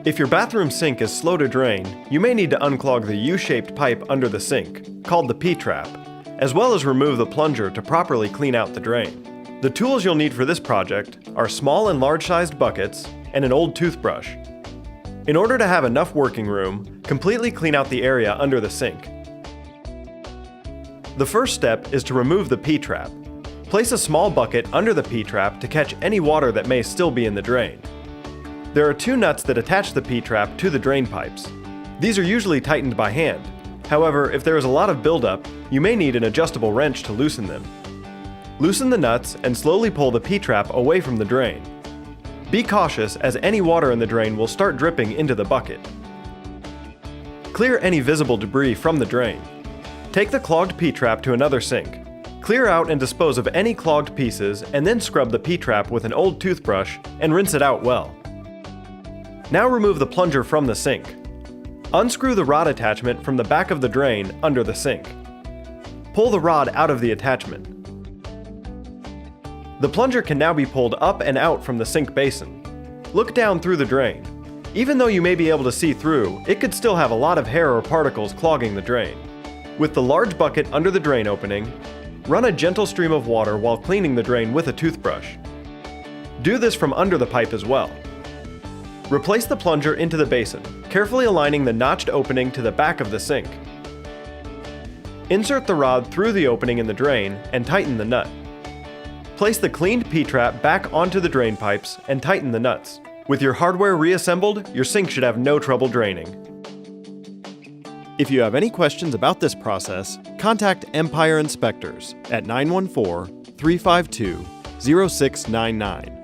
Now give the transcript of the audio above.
If your bathroom sink is slow to drain, you may need to unclog the U-shaped pipe under the sink, called the P-trap, as well as remove the plunger to properly clean out the drain. The tools you'll need for this project are small and large-sized buckets and an old toothbrush. In order to have enough working room, completely clean out the area under the sink. The first step is to remove the P-trap. Place a small bucket under the P-trap to catch any water that may still be in the drain. There are two nuts that attach the P-trap to the drain pipes. These are usually tightened by hand. However, if there is a lot of buildup, you may need an adjustable wrench to loosen them. Loosen the nuts and slowly pull the P-trap away from the drain. Be cautious, as any water in the drain will start dripping into the bucket. Clear any visible debris from the drain. Take the clogged P-trap to another sink. Clear out and dispose of any clogged pieces, and then scrub the P-trap with an old toothbrush and rinse it out well. Now remove the plunger from the sink. Unscrew the rod attachment from the back of the drain under the sink. Pull the rod out of the attachment. The plunger can now be pulled up and out from the sink basin. Look down through the drain. Even though you may be able to see through, it could still have a lot of hair or particles clogging the drain. With the large bucket under the drain opening, run a gentle stream of water while cleaning the drain with a toothbrush. Do this from under the pipe as well. Replace the plunger into the basin, carefully aligning the notched opening to the back of the sink. Insert the rod through the opening in the drain and tighten the nut. Place the cleaned P-trap back onto the drain pipes and tighten the nuts. With your hardware reassembled, your sink should have no trouble draining. If you have any questions about this process, contact Empire Inspectors at 914-352-0699.